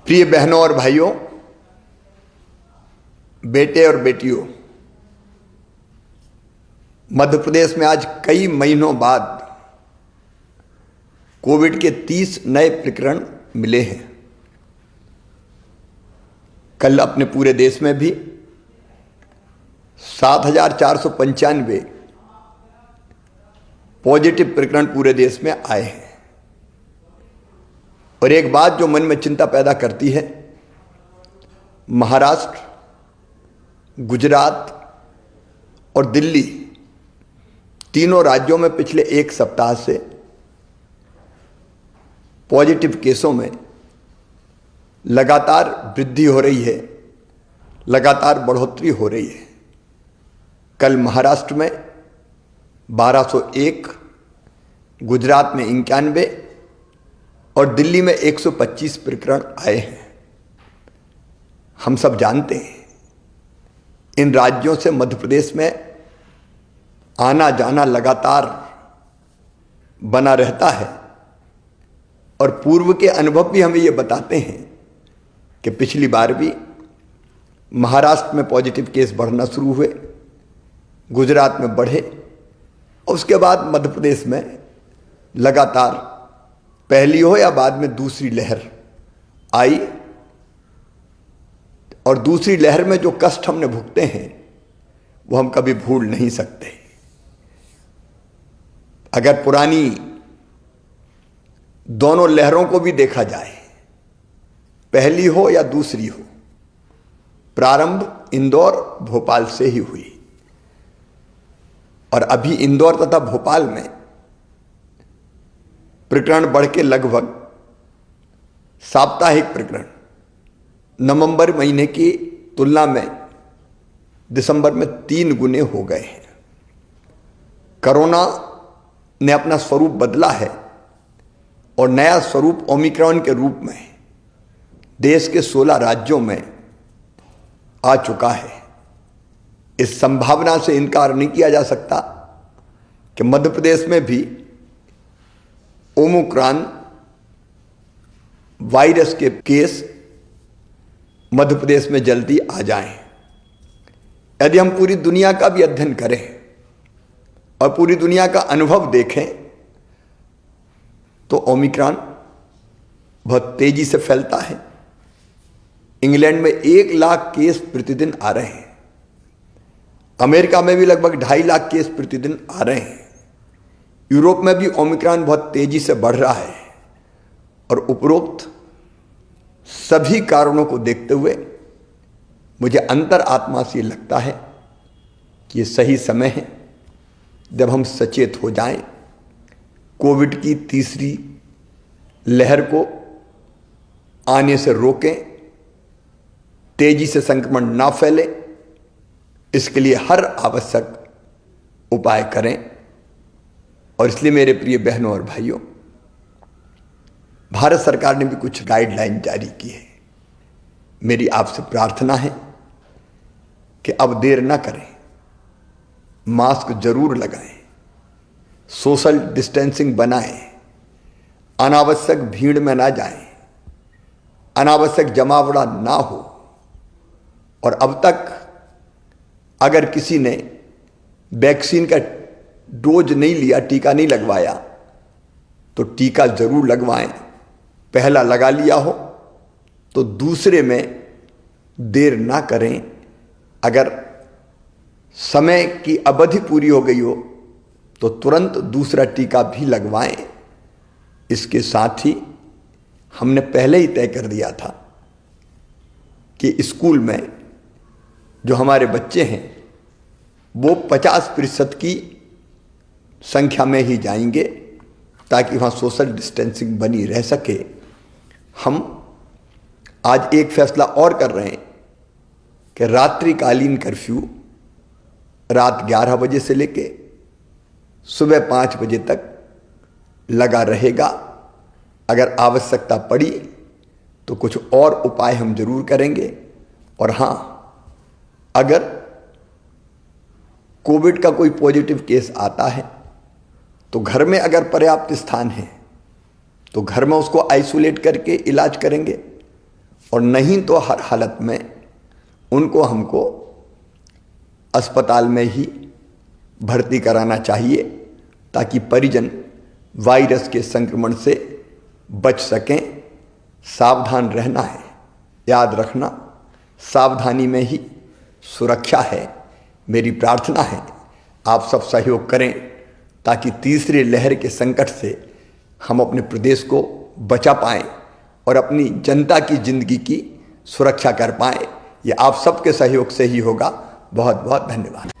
प्रिय बहनों और भाइयों, बेटे और बेटियों, मध्य प्रदेश में आज कई महीनों बाद कोविड के 30 नए प्रकरण मिले हैं। कल अपने पूरे देश में भी 7,495 पॉजिटिव प्रकरण पूरे देश में आए हैं। और एक बात जो मन में चिंता पैदा करती है, महाराष्ट्र, गुजरात और दिल्ली तीनों राज्यों में पिछले एक सप्ताह से पॉजिटिव केसों में लगातार वृद्धि हो रही है, लगातार बढ़ोतरी हो रही है। कल महाराष्ट्र में 1201, गुजरात में 91 और दिल्ली में 125 प्रकरण आए हैं। हम सब जानते हैं इन राज्यों से मध्य प्रदेश में आना जाना लगातार बना रहता है और पूर्व के अनुभव भी हमें ये बताते हैं कि पिछली बार भी महाराष्ट्र में पॉजिटिव केस बढ़ना शुरू हुए, गुजरात में बढ़े और उसके बाद मध्य प्रदेश में लगातार पहली हो या बाद में दूसरी लहर आई। और दूसरी लहर में जो कष्ट हमने भुगते हैं वो हम कभी भूल नहीं सकते। अगर पुरानी दोनों लहरों को भी देखा जाए, पहली हो या दूसरी हो, प्रारंभ इंदौर भोपाल से ही हुई। और अभी इंदौर तथा भोपाल में प्रकरण बढ़ के लगभग साप्ताहिक प्रकरण नवंबर महीने की तुलना में दिसंबर में 3 गुने हो गए हैं। कोरोना ने अपना स्वरूप बदला है और नया स्वरूप ओमिक्रॉन के रूप में देश के 16 राज्यों में आ चुका है। इस संभावना से इनकार नहीं किया जा सकता कि मध्य प्रदेश में भी ओमिक्रॉन वायरस के केस मध्य प्रदेश में जल्दी आ जाएं। यदि हम पूरी दुनिया का भी अध्ययन करें और पूरी दुनिया का अनुभव देखें तो ओमिक्रॉन बहुत तेजी से फैलता है। इंग्लैंड में 1 लाख केस प्रतिदिन आ रहे हैं। अमेरिका में भी लगभग 2.5 लाख केस प्रतिदिन आ रहे हैं। यूरोप में भी ओमिक्रॉन बहुत तेजी से बढ़ रहा है। और उपरोक्त सभी कारणों को देखते हुए मुझे अंतर आत्मा से लगता है कि ये सही समय है जब हम सचेत हो जाएं, कोविड की तीसरी लहर को आने से रोकें, तेजी से संक्रमण ना फैले, इसके लिए हर आवश्यक उपाय करें। और इसलिए मेरे प्रिय बहनों और भाइयों, भारत सरकार ने भी कुछ गाइडलाइन जारी की है। मेरी आपसे प्रार्थना है कि अब देर ना करें, मास्क जरूर लगाएं, सोशल डिस्टेंसिंग बनाएं, अनावश्यक भीड़ में ना जाएं, अनावश्यक जमावड़ा ना हो। और अब तक अगर किसी ने वैक्सीन का डोज नहीं लिया, टीका नहीं लगवाया, तो टीका जरूर लगवाएं। पहला लगा लिया हो तो दूसरे में देर ना करें। अगर समय की अवधि पूरी हो गई हो तो तुरंत दूसरा टीका भी लगवाएं। इसके साथ ही हमने पहले ही तय कर दिया था कि स्कूल में जो हमारे बच्चे हैं वो 50% की संख्या में ही जाएंगे ताकि वहाँ सोशल डिस्टेंसिंग बनी रह सके। हम आज एक फैसला और कर रहे हैं कि रात्रिकालीन कर्फ्यू रात 11 बजे से लेके सुबह 5 बजे तक लगा रहेगा। अगर आवश्यकता पड़ी तो कुछ और उपाय हम जरूर करेंगे। और हाँ, अगर कोविड का कोई पॉजिटिव केस आता है तो घर में अगर पर्याप्त स्थान है तो घर में उसको आइसोलेट करके इलाज करेंगे, और नहीं तो हर हालत में उनको हमको अस्पताल में ही भर्ती कराना चाहिए, ताकि परिजन वायरस के संक्रमण से बच सकें। सावधान रहना है, याद रखना सावधानी में ही सुरक्षा है। मेरी प्रार्थना है आप सब सहयोग करें, ताकि तीसरी लहर के संकट से हम अपने प्रदेश को बचा पाएं और अपनी जनता की जिंदगी की सुरक्षा कर पाएं। ये आप सबके सहयोग से ही होगा। बहुत बहुत धन्यवाद।